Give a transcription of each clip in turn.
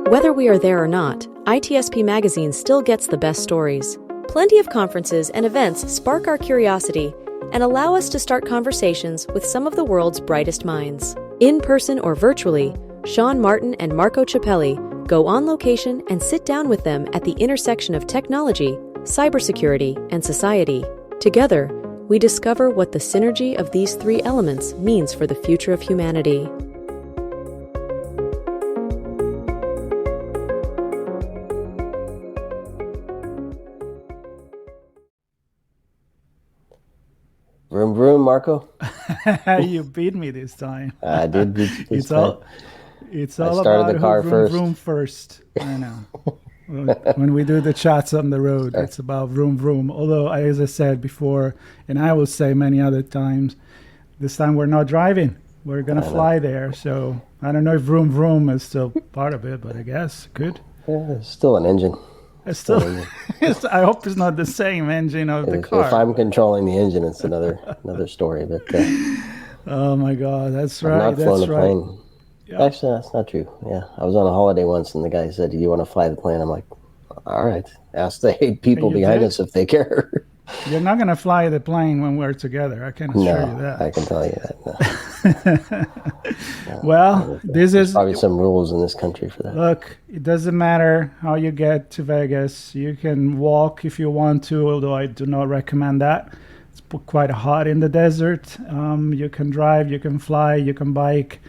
Whether we are there or not, ITSP Magazine still gets the best stories. Plenty of conferences and events spark our curiosity and allow us to start conversations with some of the world's brightest minds. In person or virtually, Sean Martin and Marco Ciappelli go on location and sit down with them at the intersection of technology, cybersecurity, and society. Together, we discover what the synergy of these three elements means for the future of humanity. Vroom, vroom, Marco. You beat me this time. I did beat you this time. It's all about the car vroom first. I know. When we do the chats on the road, it's about vroom vroom. Although, as I said before, and I will say many other times, this time we're not driving. We're going to fly there. So I don't know if vroom vroom is still part of it, but I guess good. Yeah, it's still an engine. It's still. I hope it's not the same engine of the car. If I'm controlling the engine, it's another story. But oh my God, that's right. I've not flown a plane. Yep. Actually, that's not true. Yeah, I was on a holiday once, and the guy said, "Do you want to fly the plane?" I'm like, "All right." Ask the 8 people behind us if they care. You're not going to fly the plane when we're together. I can assure you that. I can tell you that. No. Well, there's probably some rules in this country for that. Look, it doesn't matter how you get to Vegas. You can walk if you want to, although I do not recommend that. It's quite hot in the desert. You can drive, you can fly, you can bike.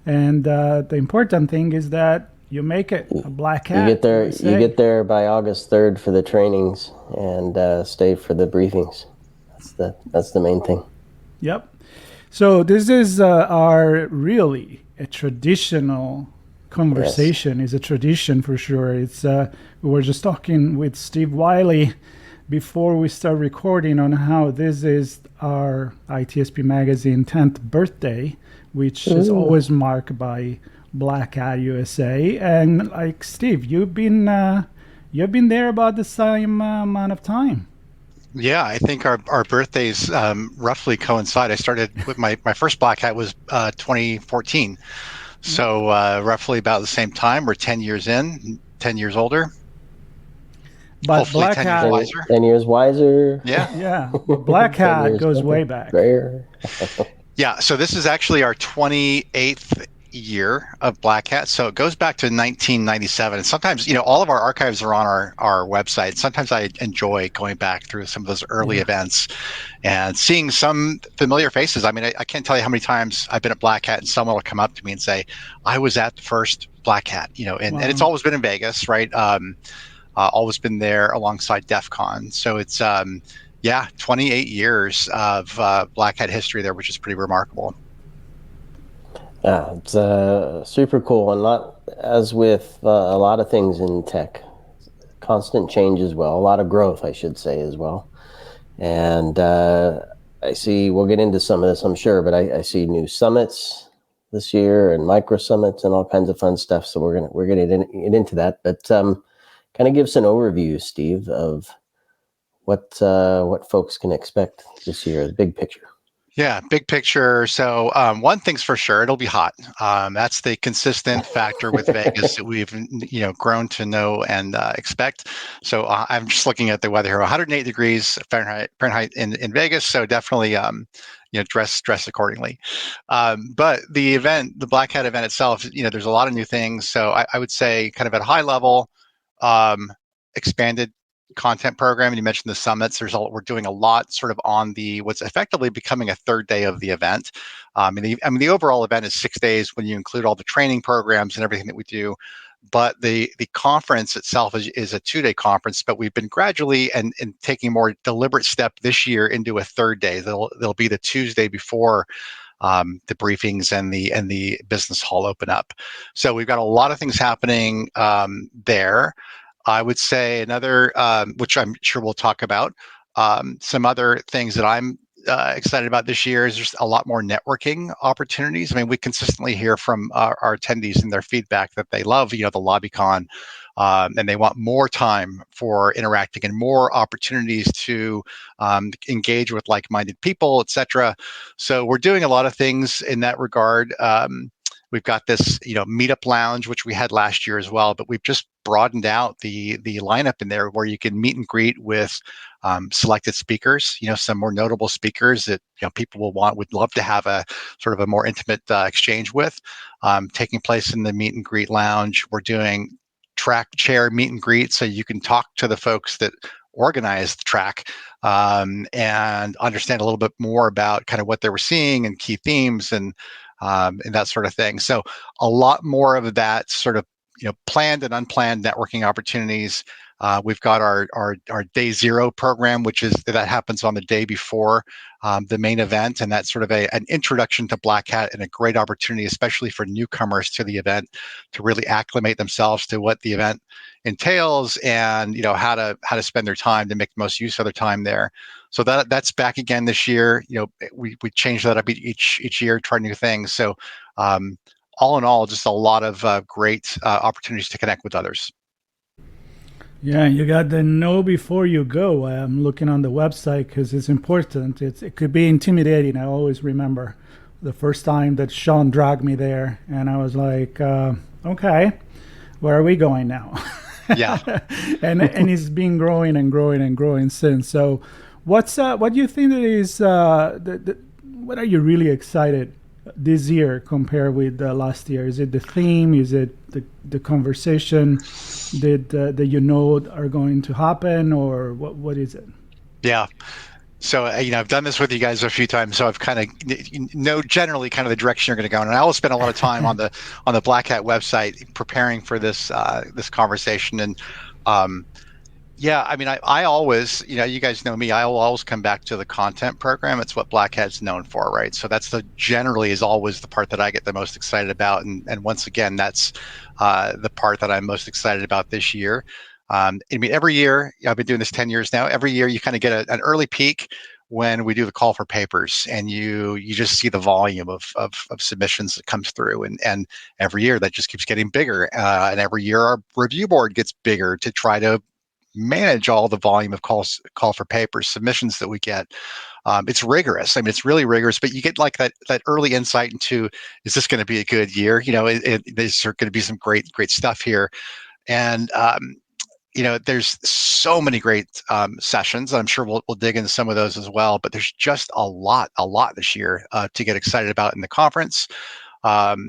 And the important thing is that you make it a black hat. You get there by August 3rd for the trainings and stay for the briefings. That's the main thing. Yep. So this is our really a traditional conversation. Yes. Is a tradition for sure. It's we were just talking with Steve Wylie before we start recording on how this is our ITSP Magazine 10th birthday, which is always marked by Black Hat USA. And like Steve, you've been there about the same amount of time. Yeah, I think our birthdays roughly coincide. I started with my first Black Hat was 2014. So roughly about the same time. We're 10 years in, 10 years older. But hopefully Black 10 Hat, years wiser. 10 years wiser. Yeah. Yeah. Black Hat goes way back. Yeah, so this is actually our 28th year of Black Hat. So it goes back to 1997. And sometimes, all of our archives are on our website. Sometimes I enjoy going back through some of those early events and seeing some familiar faces. I mean, I can't tell you how many times I've been at Black Hat and someone will come up to me and say, I was at the first Black Hat, and it's always been in Vegas, right? Always been there alongside DEF CON. So it's, 28 years of Black Hat history there, which is pretty remarkable. Yeah, it's super cool, and as with a lot of things in tech, constant change as well, a lot of growth, I should say, as well. And I see, we'll get into some of this, I'm sure, but I see new summits this year and micro summits and all kinds of fun stuff. So we're gonna get into that, but kind of give us an overview, Steve, of what folks can expect this year, the big picture. Yeah, big picture. So one thing's for sure, it'll be hot. That's the consistent factor with Vegas that we've grown to know and expect. So I'm just looking at the weather here, 108 degrees Fahrenheit in Vegas. So definitely dress accordingly. But the event, the Black Hat event itself, there's a lot of new things. So I would say kind of at a high level, expanded content program. And you mentioned the summits. We're doing a lot sort of on what's effectively becoming a third day of the event. The overall event is 6 days when you include all the training programs and everything that we do. But the conference itself is a 2-day conference, but we've been gradually and taking a more deliberate step this year into a third day. There'll be the Tuesday before the briefings and the business hall open up. So we've got a lot of things happening there. I would say another, which I'm sure we'll talk about, some other things that I'm excited about this year is just a lot more networking opportunities. I mean, we consistently hear from our attendees and their feedback that they love, the LobbyCon, and they want more time for interacting and more opportunities to engage with like-minded people, et cetera. So we're doing a lot of things in that regard. We've got this, meetup lounge, which we had last year as well, but we've just broadened out the lineup in there where you can meet and greet with selected speakers, some more notable speakers that people would love to have a sort of a more intimate exchange with, taking place in the meet and greet lounge. We're doing track chair meet and greet, so you can talk to the folks that organize the track and understand a little bit more about kind of what they were seeing and key themes and that sort of thing. So a lot more of that sort of planned and unplanned networking opportunities. We've got our day zero program, that happens on the day before the main event, and that's sort of an introduction to Black Hat and a great opportunity, especially for newcomers to the event, to really acclimate themselves to what the event entails and how to spend their time to make the most use of their time there. So that's back again this year. We change that up each year, try new things. So all in all, just a lot of great opportunities to connect with others. Yeah, you got the know before you go. I'm looking on the website because it's important. It could be intimidating. I always remember the first time that Sean dragged me there, and I was like, okay, where are we going now? Yeah. and it's been growing and growing and growing since. So what do you think that is, what are you really excited this year compared with last year? Is it the theme? Is it the conversation that are going to happen, or what is it? Yeah. So, I've done this with you guys a few times, so I've kind of know generally kind of the direction you're going to go. And I always spend a lot of time on the Black Hat website preparing for this conversation. And yeah, I mean, I always, you guys know me, I will always come back to the content program. It's what Black Hat's known for, right? So that's generally is always the part that I get the most excited about. And once again, that's the part that I'm most excited about this year. I mean, every year, I've been doing this 10 years now, every year you kind of get an early peak when we do the call for papers, and you just see the volume of submissions that comes through, and every year that just keeps getting bigger. And every year our review board gets bigger to try to manage all the volume of call for papers submissions that we get. It's rigorous. I mean, it's really rigorous, but you get like that early insight into, is this going to be a good year? There's going to be some great stuff here. And there's so many great sessions. I'm sure we'll dig into some of those as well, but there's just a lot this year to get excited about in the conference.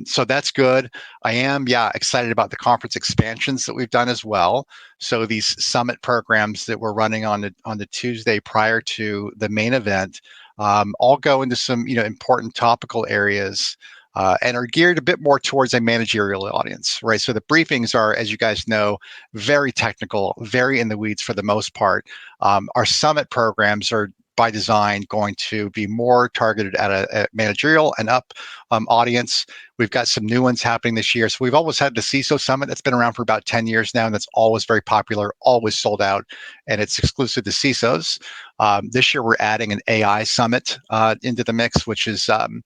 So that's good. I am, excited about the conference expansions that we've done as well. So these summit programs that we're running on the Tuesday prior to the main event, all go into some, important topical areas, and are geared a bit more towards a managerial audience, right? So the briefings are, as you guys know, very technical, very in the weeds for the most part. Our summit programs are by design going to be more targeted at a managerial and up audience. We've got some new ones happening this year. So we've always had the CISO Summit that's been around for about 10 years now, and that's always very popular, always sold out, and it's exclusive to CISOs. This year we're adding an AI Summit into the mix, which is going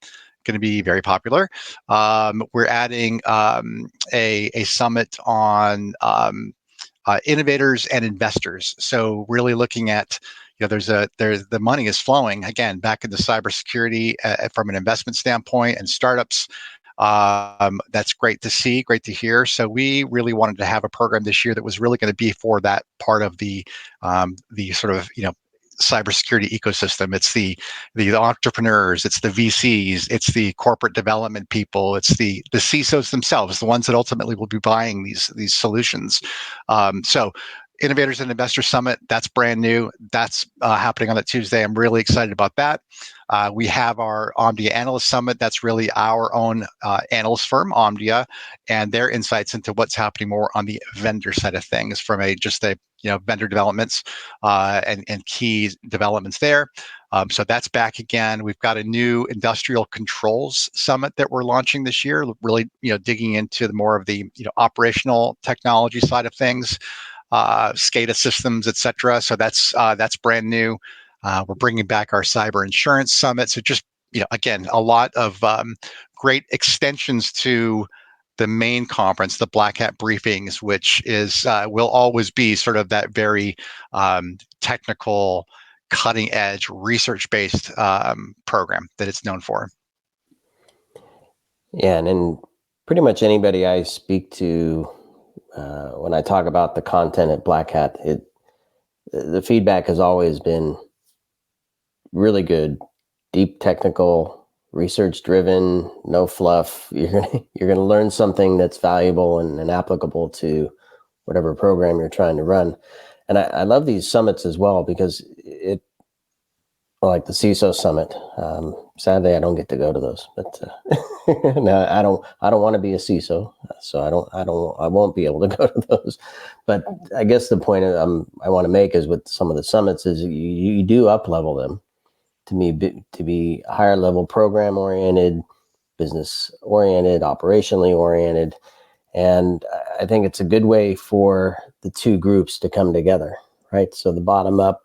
to be very popular. We're adding a summit on innovators and investors. So really looking at, there's the money is flowing again back into cybersecurity from an investment standpoint and startups. That's great to see, great to hear. So we really wanted to have a program this year that was really going to be for that part of the sort of cybersecurity ecosystem. It's the entrepreneurs, it's the VCs, it's the corporate development people, it's the CISOs themselves, the ones that ultimately will be buying these solutions. So Innovators and Investor Summit, that's brand new. That's happening on that Tuesday. I'm really excited about that. We have our Omdia Analyst Summit. That's really our own analyst firm, Omdia, and their insights into what's happening more on the vendor side of things from vendor developments and key developments there. So that's back again. We've got a new Industrial Controls Summit that we're launching this year, really digging into more of the operational technology side of things. SCADA systems, et cetera. So that's brand new. We're bringing back our Cyber Insurance Summit. So just, again, a lot of great extensions to the main conference, the Black Hat briefings, which is will always be sort of that very technical, cutting edge, research-based program that it's known for. Yeah, and then pretty much anybody I speak to, when I talk about the content at Black Hat, the feedback has always been really good, deep technical, research driven, no fluff. You're gonna learn something that's valuable and applicable to whatever program you're trying to run. And I love these summits as well because like the CISO summit. Sadly, I don't get to go to those, but no, I don't want to be a CISO, so I won't be able to go to those. But I guess the point I want to make is with some of the summits is you do up level them to be higher level program oriented, business oriented, operationally oriented. And I think it's a good way for the two groups to come together, right? So the bottom up,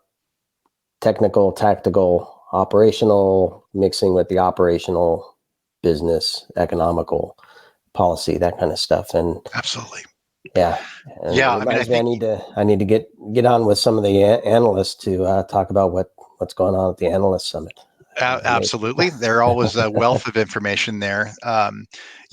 technical, tactical, operational, mixing with the operational, business, economical, policy, that kind of stuff. And Absolutely. Yeah. And yeah. I need to get on with some of the analysts to talk about what's going on at the analyst summit. Absolutely. There always a wealth of information there.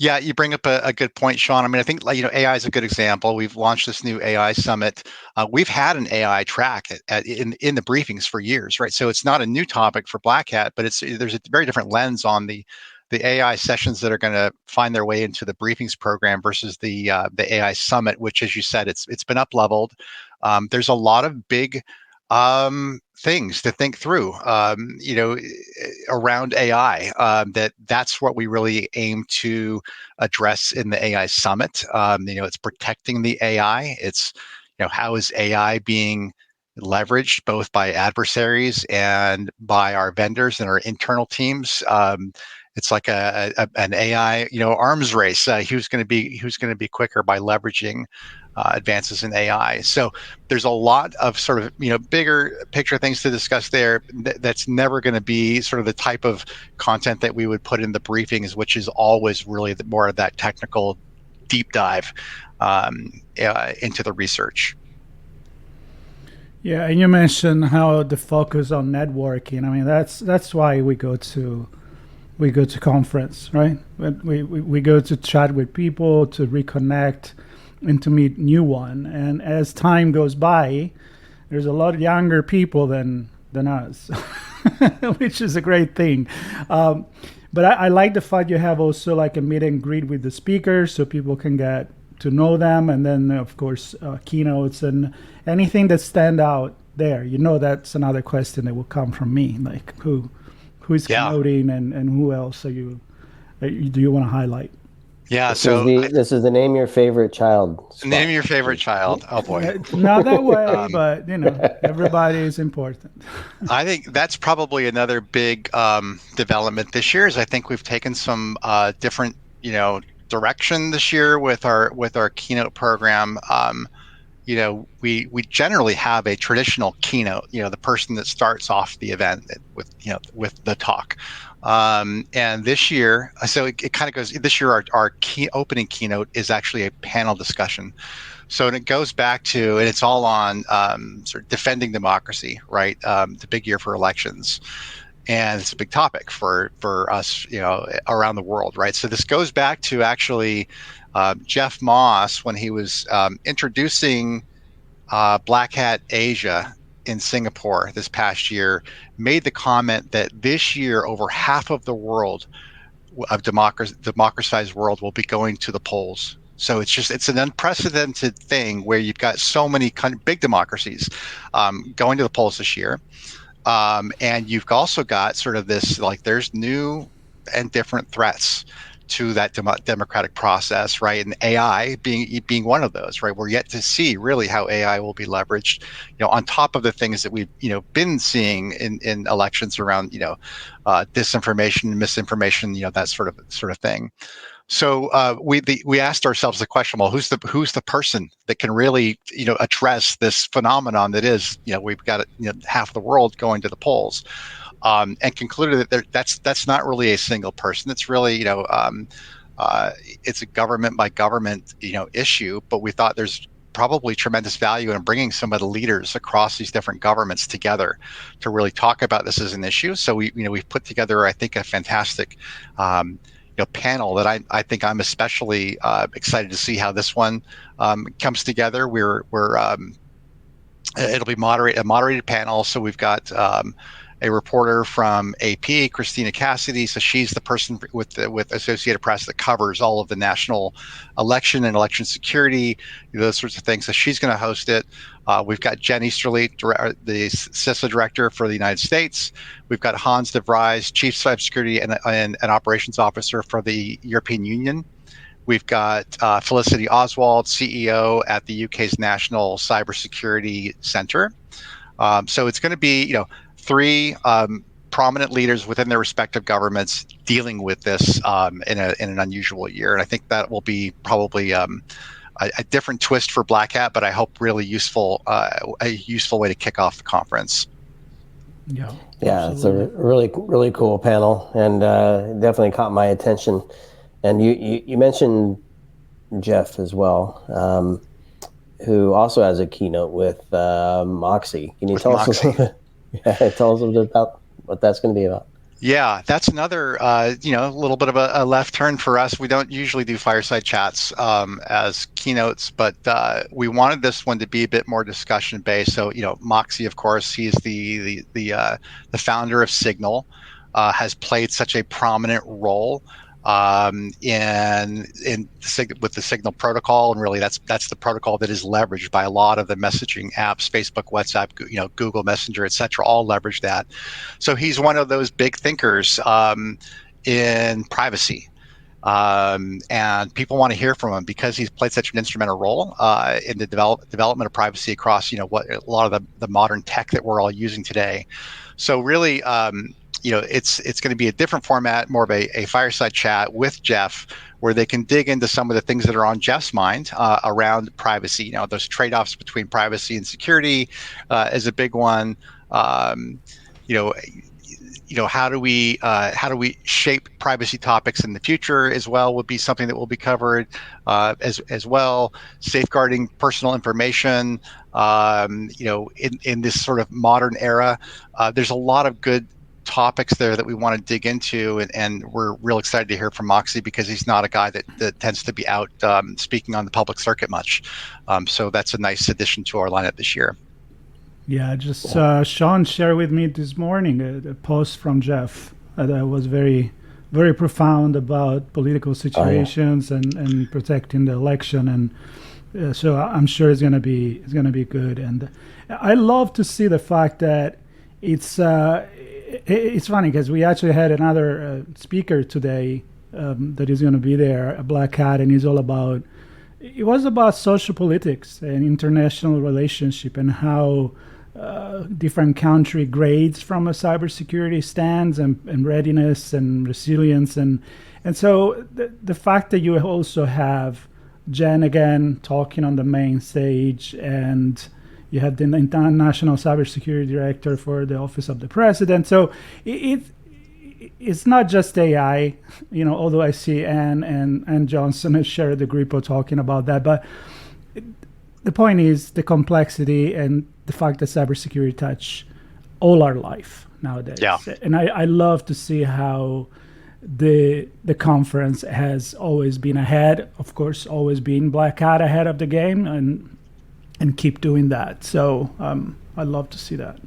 Yeah, you bring up a good point, Sean. I mean, I think AI is a good example. We've launched this new AI summit. We've had an AI track in the briefings for years, right? So it's not a new topic for Black Hat, but there's a very different lens on the AI sessions that are going to find their way into the briefings program versus the AI summit, which, as you said, it's been up leveled. There's a lot of big things to think through, around AI. That's what we really aim to address in the AI summit. It's protecting the AI. It's how is AI being leveraged both by adversaries and by our vendors and our internal teams. It's like an AI arms race. Who's going to be quicker by leveraging advances in AI. So there's a lot of sort of bigger picture things to discuss there. That's never going to be sort of the type of content that we would put in the briefings, which is always really more of that technical deep dive into the research. Yeah, and you mentioned how the focus on networking. I mean, that's why we go to conference, right? We go to chat with people, to reconnect, and to meet new one. And as time goes by, there's a lot younger people than us, which is a great thing. But I like the fact you have also like a meet and greet with the speakers so people can get to know them. And then, of course, keynotes and anything that stand out there. That's another question that will come from me, like who's keynoting and who else do you want to highlight? Yeah, this is the name your favorite child spot. Name your favorite child. Oh boy. Not that way, but everybody is important. I think that's probably another big development this year. Is I think we've taken some different direction this year with our keynote program. We generally have a traditional keynote. The person that starts off the event with the talk. And this year, so it kind of goes. This year, our opening keynote is actually a panel discussion. So, and it goes back to, and it's all on sort of defending democracy, right? The big year for elections, and it's a big topic for us, around the world, right? So this goes back to actually Jeff Moss when he was introducing Black Hat Asia in Singapore this past year, made the comment that this year over half of the world of democratized world will be going to the polls. So it's an unprecedented thing where you've got so many kind of big democracies going to the polls this year. And you've also got sort of this, like, there's new and different threats to that democratic process, right? And AI being one of those, right? We're yet to see really how AI will be leveraged, on top of the things that we've, been seeing in elections around, disinformation, misinformation, that sort of thing. So we asked ourselves the question: well, who's the person that can really address this phenomenon that is we've got half the world going to the polls, and concluded that that's not really a single person. It's really it's a government by government issue. But we thought there's probably tremendous value in bringing some of the leaders across these different governments together to really talk about this as an issue. So we've put together, I think, a fantastic panel that I think I'm especially excited to see how this one comes together. It'll be a moderated panel. So we've got a reporter from AP, Christina Cassidy. So she's the person with Associated Press that covers all of the national election and election security, those sorts of things. So she's going to host it. We've got Jen Easterly, the CISA director for the United States. We've got Hans de Vries, chief cybersecurity and operations officer for the European Union. We've got Felicity Oswald, CEO at the UK's National Cybersecurity Centre. So it's going to be, three prominent leaders within their respective governments dealing with this in an unusual year. And I think that will be probably a different twist for Black Hat, but I hope really a useful way to kick off the conference. Yeah, it's a really, really cool panel, and definitely caught my attention. And you mentioned Jeff as well, who also has a keynote with Moxie. Can you tell us a little bit about what that's going to be about? Yeah, that's another, a little bit of a left turn for us. We don't usually do fireside chats as keynotes, but we wanted this one to be a bit more discussion based. So, Moxie, of course, he's the founder of Signal, has played such a prominent role with the Signal protocol, and really that's the protocol that is leveraged by a lot of the messaging apps, Facebook, WhatsApp, Google Messenger, etc. All leverage that. So he's one of those big thinkers in privacy, and people want to hear from him because he's played such an instrumental role in the development of privacy across what a lot of the modern tech that we're all using today. So really. It's going to be a different format, more of a fireside chat with Jeff, where they can dig into some of the things that are on Jeff's mind around privacy. Those trade-offs between privacy and security is a big one. How do we shape privacy topics in the future as well would be something that will be covered as well. Safeguarding personal information, in this sort of modern era, there's a lot of good topics there that we want to dig into, and we're real excited to hear from Moxie because he's not a guy that tends to be out speaking on the public circuit much. So that's a nice addition to our lineup this year. Yeah, Sean shared with me this morning a post from Jeff that was very, very profound about political situations and protecting the election, and so I'm sure it's gonna be good. And I love to see the fact that it's funny because we actually had another speaker today that is going to be there, a Black Hat, and it was about social politics and international relationship and how different country grades from a cybersecurity stance and readiness and resilience. And so the fact that you also have Jen again talking on the main stage, and you had the National Cybersecurity Director for the Office of the President. So it's not just AI, although I see Ann and Johnson has shared the Grippo talking about that. But the point is the complexity and the fact that cybersecurity touch all our life nowadays. Yeah. And I love to see how the conference has always been ahead, of course, always been Black Hat ahead of the game, and keep doing that. So I love to see that.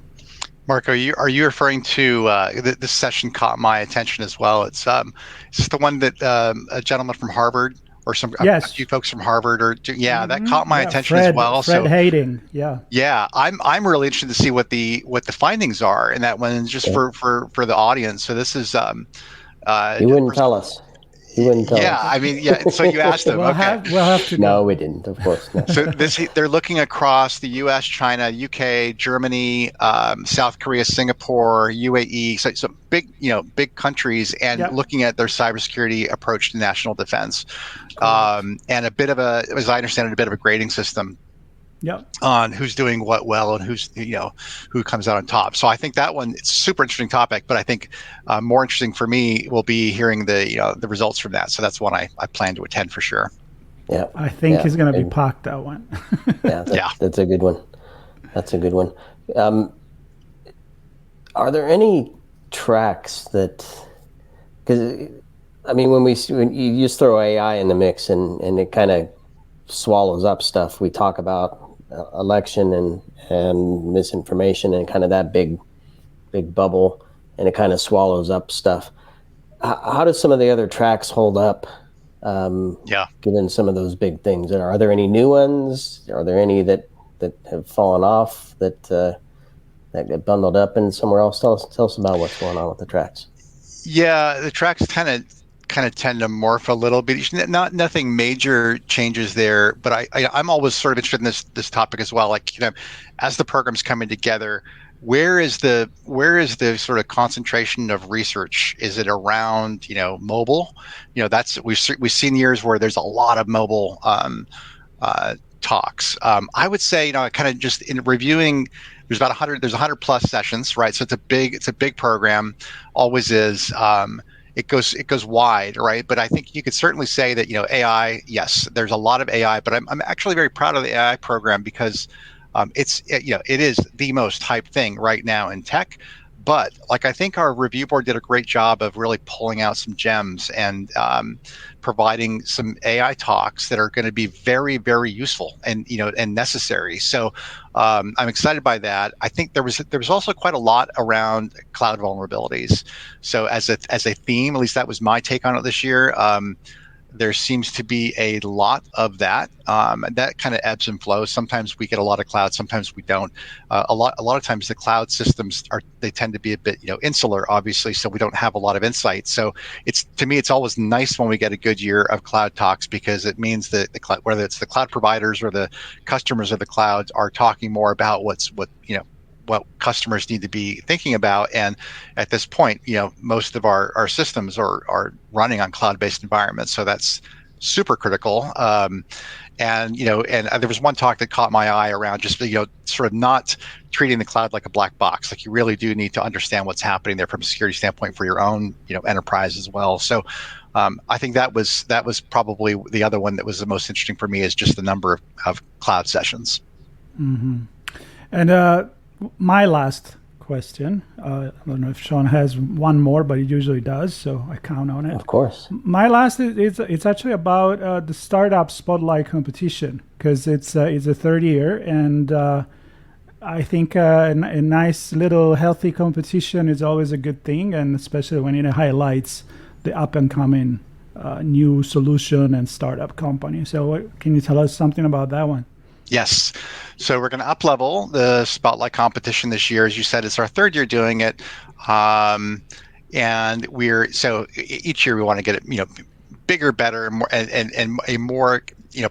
Marco, are you referring to this session caught my attention as well? It's the one that a gentleman from Harvard or a few folks from Harvard that caught my attention as well. Fred Hayden, I'm really interested to see what the findings are in that one, just for the audience. So this is he wouldn't tell us. He wouldn't tell us. I mean, so you asked them. we'll have to. No, we didn't. Of course not. So they're looking across the U.S., China, UK, Germany, South Korea, Singapore, UAE. So big countries, and looking at their cybersecurity approach to national defense, and a bit of as I understand it, a bit of a grading system. On who's doing what well and who comes out on top. So I think that one, it's a super interesting topic, but I think more interesting for me will be hearing the results from that. So that's one I plan to attend for sure. Yeah, I think he's going to be packed, that one. That's a good one. That's a good one. Are there any tracks that, because I mean, when you just throw AI in the mix and it kind of swallows up stuff. We talk about election and misinformation and kind of that big bubble, and it kind of swallows up stuff. How do some of the other tracks hold up, Yeah. given some of those big things? Are there any new ones? Are there any that have fallen off that get bundled up in somewhere else? Tell us about what's going on with the tracks. Yeah, the tracks kind of tend to morph a little bit. Nothing major changes there, but I'm always sort of interested in this topic as well. Like, as the program's coming together, where is the sort of concentration of research? Is it around mobile? That's we've seen years where there's a lot of mobile talks. I would say, kind of just in reviewing, there's 100 plus sessions, right? So it's a big program, always is. It goes wide, right? But I think you could certainly say that AI. Yes, there's a lot of AI, but I'm actually very proud of the AI program because it is the most hyped thing right now in tech. But like, I think our review board did a great job of really pulling out some gems and providing some AI talks that are going to be very, very useful and necessary. So I'm excited by that. I think there was also quite a lot around cloud vulnerabilities. So as a theme, at least that was my take on it this year. There seems to be a lot of that. That kind of ebbs and flows. Sometimes we get a lot of cloud, sometimes we don't. A lot of times the cloud systems they tend to be a bit insular, obviously, so we don't have a lot of insight. So to me, it's always nice when we get a good year of cloud talks, because it means that the cloud, whether it's the cloud providers or the customers of the clouds, are talking more about what customers need to be thinking about. And at this point, most of our systems are running on cloud-based environments, so that's super critical. And there was one talk that caught my eye around just sort of not treating the cloud like a black box. Like, you really do need to understand what's happening there from a security standpoint for your own enterprise as well. So I think that was probably the other one that was the most interesting for me, is just the number of cloud sessions. Mm-hmm. And my last question, I don't know if Sean has one more, but he usually does, so I count on it. Of course. My last it's actually about the startup spotlight competition, because it's a third year, and I think a nice little healthy competition is always a good thing, and especially when it highlights the up and coming new solution and startup company. So can you tell us something about that one? Yes. So we're going to up-level the Spotlight competition this year. As you said, it's our third year doing it. And each year we want to get it, bigger, better, more, and a more,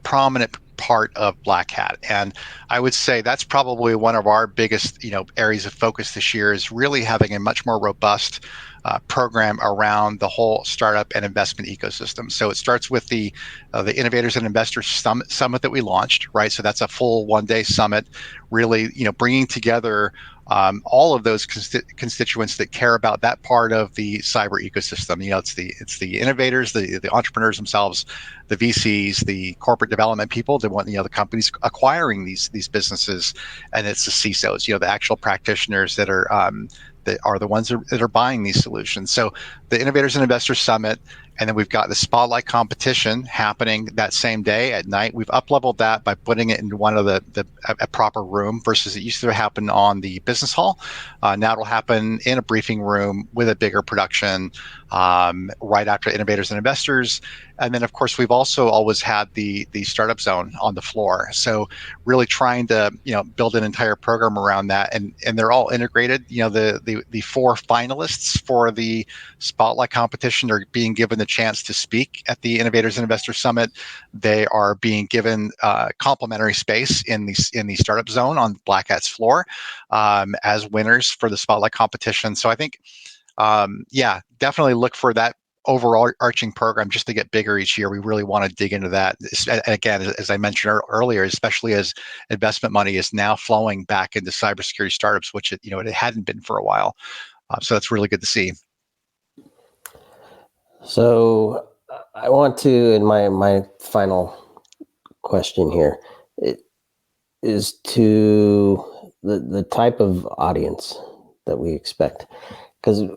prominent part of Black Hat. And I would say that's probably one of our biggest, areas of focus this year, is really having a much more robust program around the whole startup and investment ecosystem. So it starts with the Innovators and Investors Summit that we launched, right? So that's a full one-day summit, really, bringing together all of those constituents that care about that part of the cyber ecosystem. It's the innovators, the entrepreneurs themselves, the VCs, the corporate development people, the companies acquiring these businesses, and it's the CISOs, the actual practitioners that are the ones that are buying these solutions. So the Innovators and Investors Summit, and then we've got the Spotlight competition happening that same day at night. We've up-leveled that by putting it into one of a proper room, versus it used to happen on the business hall. Now it'll happen in a briefing room with a bigger production right after Innovators and Investors. And then, of course, we've also always had the startup zone on the floor. So really trying to build an entire program around that, and they're all integrated. The four finalists for the Spotlight competition are being given the chance to speak at the Innovators and Investors Summit. They are being given complimentary space in the startup zone on Black Hat's floor as winners for the Spotlight competition. So I think, definitely look for that overall arching program just to get bigger each year. We really want to dig into that. And again, as I mentioned earlier, especially as investment money is now flowing back into cybersecurity startups, which it hadn't been for a while. So that's really good to see. So I want to, in my final question here, is to the type of audience that we expect. Because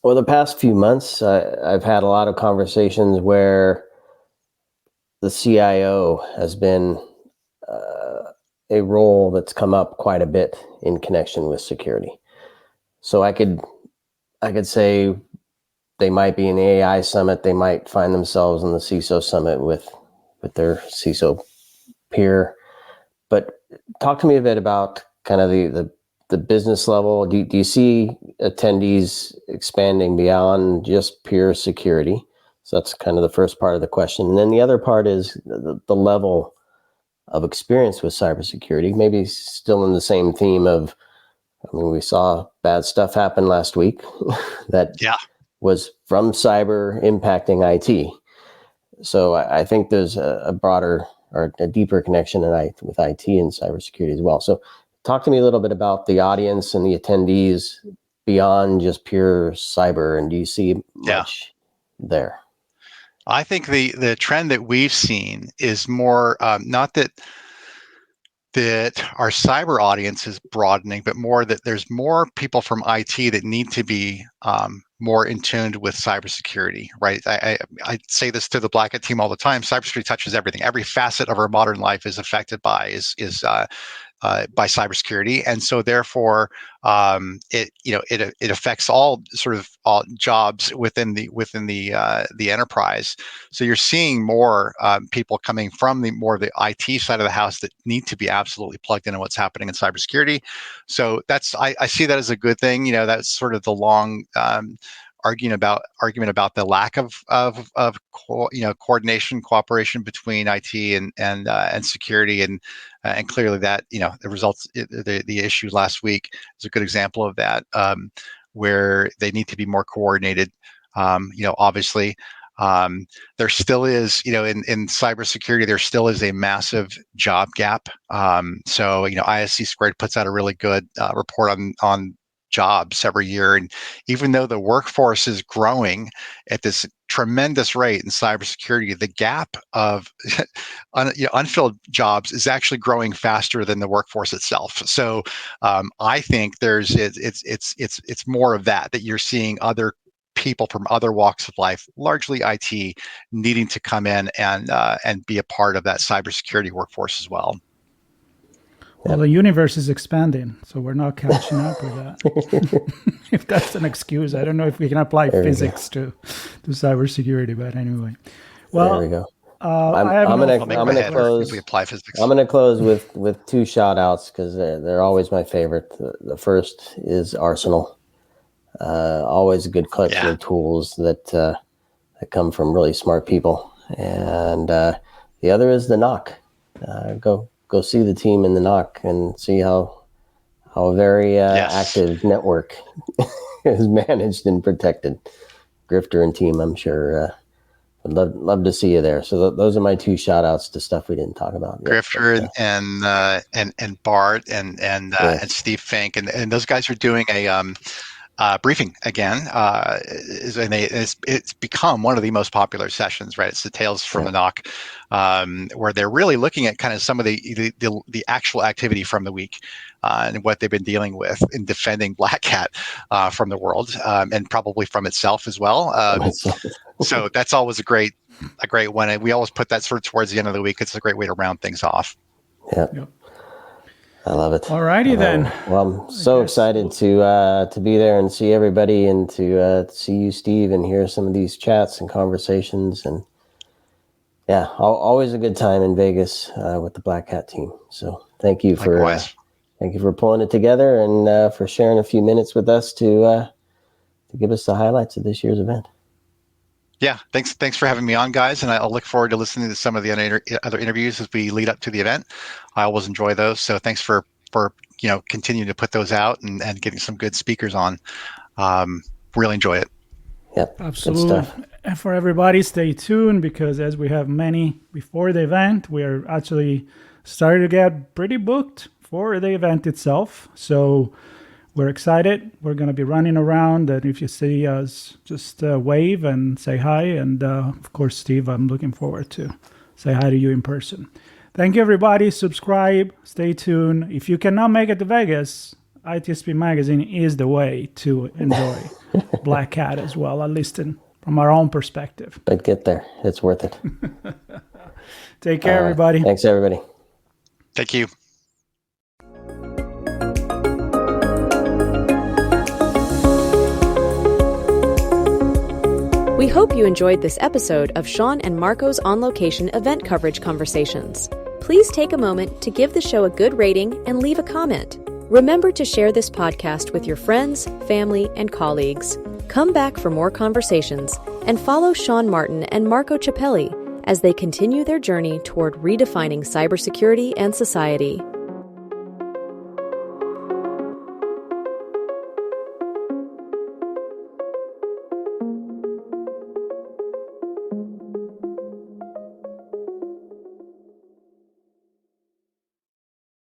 Well, the past few months, I've had a lot of conversations where the CIO has been a role that's come up quite a bit in connection with security. So I could say they might be in the AI summit. They might find themselves in the CISO summit with their CISO peer. But talk to me a bit about kind of the business level. Do you see attendees expanding beyond just pure security? So that's kind of the first part of the question. And then the other part is the level of experience with cybersecurity, maybe still in the same theme of, I mean, we saw bad stuff happen last week that was from cyber impacting IT. So I think there's a broader or a deeper connection with IT and cybersecurity as well. So talk to me a little bit about the audience and the attendees beyond just pure cyber, and do you see much there? I think the trend that we've seen is more not that our cyber audience is broadening, but more that there's more people from IT that need to be more in tune with cybersecurity, right? I say this to the Black Hat team all the time. Cybersecurity touches everything. Every facet of our modern life is affected by by cybersecurity, and so therefore it affects all jobs within the enterprise. So you're seeing more people coming from the IT side of the house that need to be absolutely plugged into what's happening in cybersecurity. So I see that as a good thing. That's sort of the long argument about the lack of coordination, cooperation between IT and security, and clearly that the results, the issue last week is a good example of that, where they need to be more coordinated. Obviously, there still is, in cybersecurity, there still is a massive job gap. So ISC Squared puts out a really good report on jobs every year, and even though the workforce is growing at this tremendous rate in cybersecurity, the gap of unfilled jobs is actually growing faster than the workforce itself. So I think it's more of that you're seeing other people from other walks of life, largely IT, needing to come in and be a part of that cybersecurity workforce as well. Well, the universe is expanding, so we're not catching up with that. If that's an excuse, I don't know if we can apply physics to cybersecurity, but anyway. Well, there we go. I'm going to close with two shout outs because they're always my favorite. The first is Arsenal. Always a good collection of tools that come from really smart people. And the other is the knock. Go see the team in the knock and see how a very active network is managed and protected. Grifter and team, I'm sure, would love to see you there. So those are my two shout outs to stuff we didn't talk about yet. Grifter and Bart and Steve Fink, and those guys are doing a briefing again, and it's become one of the most popular sessions, right? It's the Tales from the Knock, where they're really looking at kind of some of the actual activity from the week and what they've been dealing with in defending Black Hat from the world, and probably from itself as well. So that's always a great one, and we always put that sort of towards the end of the week. It's a great way to round things off. Yeah. Yep. I love it. All righty then. Well, I'm so excited to be there and see everybody, and to see you, Steve, and hear some of these chats and conversations. And always a good time in Vegas with the Black Hat team. So thank you for pulling it together and for sharing a few minutes with us to give us the highlights of this year's event. Yeah, thanks for having me on, guys, and I'll look forward to listening to some of the other interviews as we lead up to the event. I always enjoy those, so thanks for continuing to put those out and getting some good speakers on. Really enjoy it. Yep, absolutely. And for everybody, stay tuned, because as we have many before the event, we are actually starting to get pretty booked for the event itself. So we're excited. We're going to be running around, and if you see us, just wave and say hi. And of course, Steve, I'm looking forward to say hi to you in person. Thank you, everybody. Subscribe. Stay tuned. If you cannot make it to Vegas, ITSP Magazine is the way to enjoy black hat as well, at least from our own perspective. But get there. It's worth it. Take care, everybody. Thanks, everybody. Thank you. We hope you enjoyed this episode of Sean and Marco's on-location event coverage conversations. Please take a moment to give the show a good rating and leave a comment. Remember to share this podcast with your friends, family, and colleagues. Come back for more conversations and follow Sean Martin and Marco Ciappelli as they continue their journey toward redefining cybersecurity and society.